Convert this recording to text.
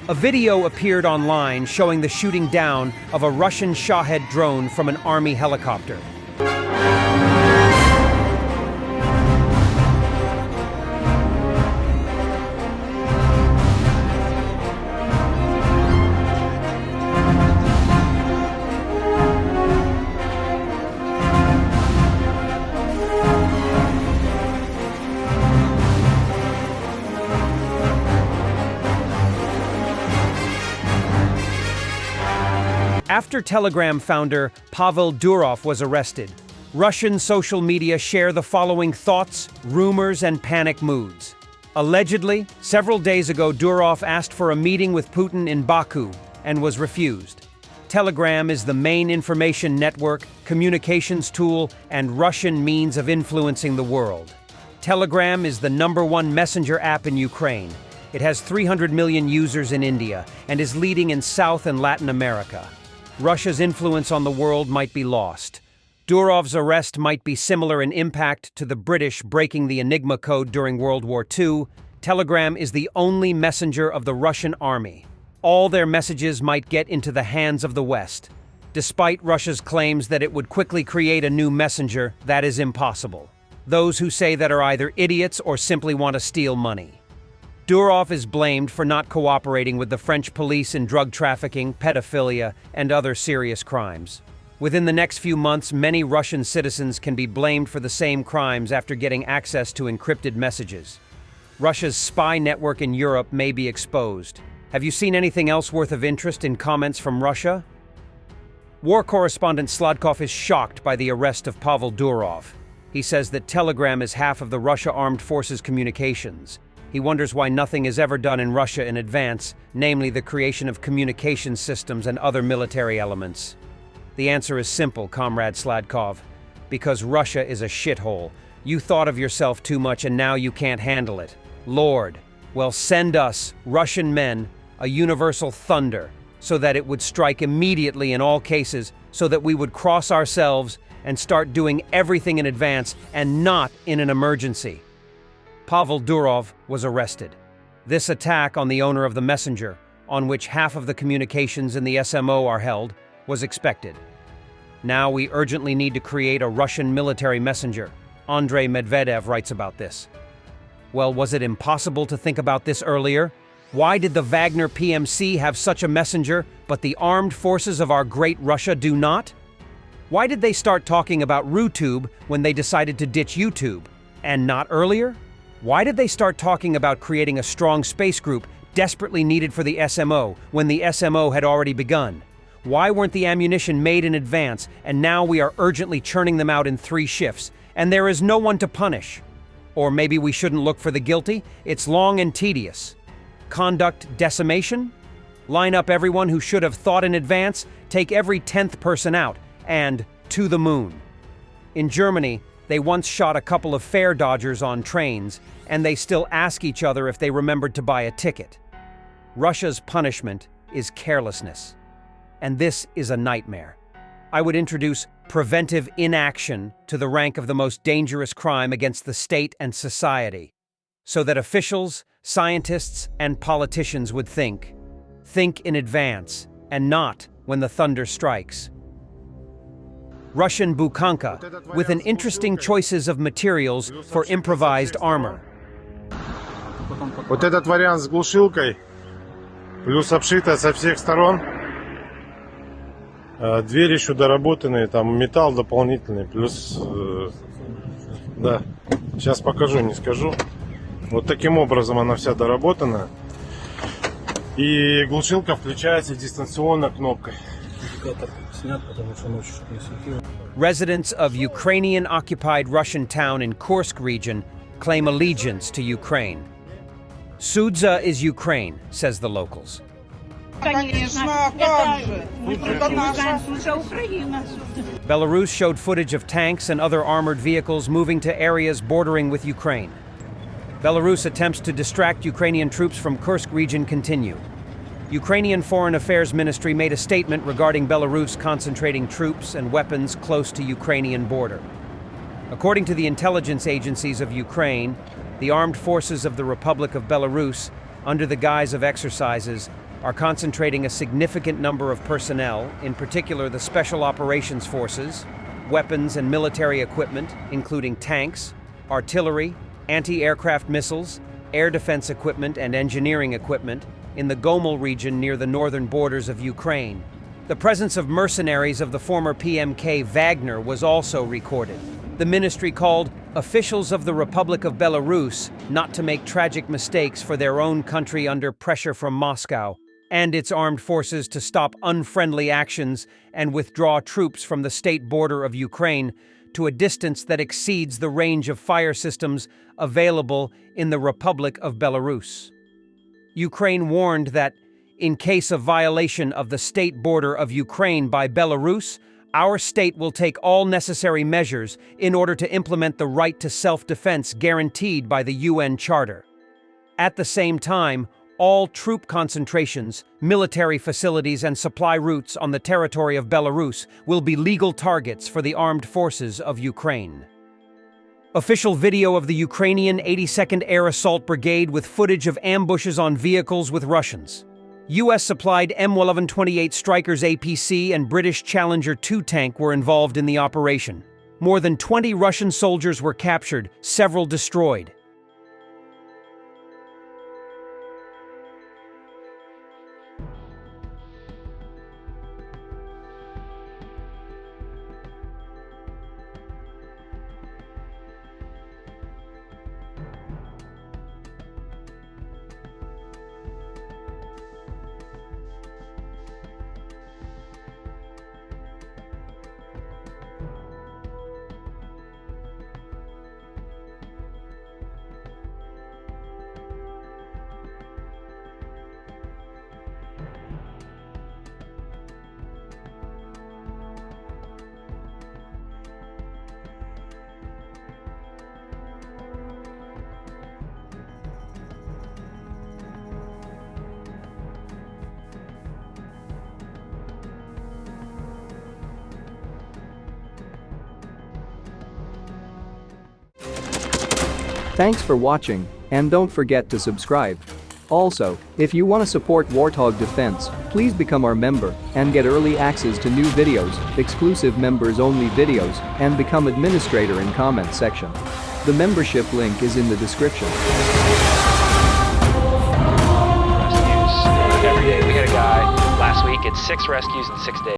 A video appeared online showing the shooting down of a Russian Shahed drone from an army helicopter. After Telegram founder Pavel Durov was arrested, Russian social media share the following thoughts, rumors, and panic moods. Allegedly, several days ago, Durov asked for a meeting with Putin in Baku and was refused. Telegram is the main information network, communications tool, and Russian means of influencing the world. Telegram is the #1 messenger app in Ukraine. It has 300 million users in India and is leading in South and Latin America. Russia's influence on the world might be lost. Durov's arrest might be similar in impact to the British breaking the Enigma code during World War II. Telegram is the only messenger of the Russian army. All their messages might get into the hands of the West. Despite Russia's claims that it would quickly create a new messenger, that is impossible. Those who say that are either idiots or simply want to steal money. Durov is blamed for not cooperating with the French police in drug trafficking, pedophilia, and other serious crimes. Within the next few months, many Russian citizens can be blamed for the same crimes after getting access to encrypted messages. Russia's spy network in Europe may be exposed. Have you seen anything else worth of interest in comments from Russia? War correspondent Sladkov is shocked by the arrest of Pavel Durov. He says that Telegram is half of the Russia Armed Forces communications. He wonders why nothing is ever done in Russia in advance, namely the creation of communication systems and other military elements. The answer is simple, Comrade Sladkov. Because Russia is a shithole. You thought of yourself too much and now you can't handle it. Lord, well, send us, Russian men, a universal thunder, so that it would strike immediately in all cases, so that we would cross ourselves and start doing everything in advance and not in an emergency. Pavel Durov was arrested. This attack on the owner of the messenger, on which half of the communications in the SMO are held, was expected. Now we urgently need to create a Russian military messenger. Andrei Medvedev writes about this. Well, was it impossible to think about this earlier? Why did the Wagner PMC have such a messenger, but the armed forces of our great Russia do not? Why did they start talking about RuTube when they decided to ditch YouTube, and not earlier? Why did they start talking about creating a strong space group desperately needed for the SMO when the SMO had already begun? Why weren't the ammunition made in advance and now we are urgently churning them out in 3 shifts and there is no one to punish? Or maybe we shouldn't look for the guilty? It's long and tedious. Conduct decimation? Line up everyone who should have thought in advance, take every 10th person out, and to the moon. In Germany, they once shot a couple of fare dodgers on trains, and they still ask each other if they remembered to buy a ticket. Russia's punishment is carelessness. And this is a nightmare. I would introduce preventive inaction to the rank of the most dangerous crime against the state and society, so that officials, scientists, and politicians would think in advance, and not when the thunder strikes. Russian bukhanka, with an interesting choices of materials for improvised armor. Вот этот вариант с глушилкой, плюс обшито со всех сторон. Двери еще доработанные, там металл дополнительный, плюс, да, сейчас покажу, не скажу. Вот таким образом она вся доработана. И глушилка включается дистанционно кнопкой. Residents of Ukrainian-occupied Russian town in Kursk region claim allegiance to Ukraine. Sudza is Ukraine, says the locals. Belarus showed footage of tanks and other armored vehicles moving to areas bordering with Ukraine. Belarus attempts to distract Ukrainian troops from Kursk region continue. Ukrainian Foreign Affairs Ministry made a statement regarding Belarus concentrating troops and weapons close to Ukrainian border. According to the intelligence agencies of Ukraine, the armed forces of the Republic of Belarus, under the guise of exercises, are concentrating a significant number of personnel, in particular the Special Operations Forces, weapons and military equipment, including tanks, artillery, anti-aircraft missiles, air defense equipment and engineering equipment in the Gomel region near the northern borders of Ukraine. The presence of mercenaries of the former PMK Wagner was also recorded. The ministry called officials of the Republic of Belarus not to make tragic mistakes for their own country under pressure from Moscow, and its armed forces to stop unfriendly actions and withdraw troops from the state border of Ukraine to a distance that exceeds the range of fire systems available in the Republic of Belarus. Ukraine warned that, in case of violation of the state border of Ukraine by Belarus, our state will take all necessary measures in order to implement the right to self-defense guaranteed by the UN Charter. At the same time, all troop concentrations, military facilities, and supply routes on the territory of Belarus will be legal targets for the armed forces of Ukraine. Official video of the Ukrainian 82nd Air Assault Brigade with footage of ambushes on vehicles with Russians. U.S.-supplied M1128 Strykers APC and British Challenger 2 tank were involved in the operation. More than 20 Russian soldiers were captured, several destroyed. Thanks for watching, and don't forget to subscribe. Also, if you want to support Warthog Defense, please become our member and get early access to new videos, exclusive members-only videos, and become administrator in comment section. The membership link is in the description. Rescues every day. We had a guy last week, it's 6 rescues in 6 days.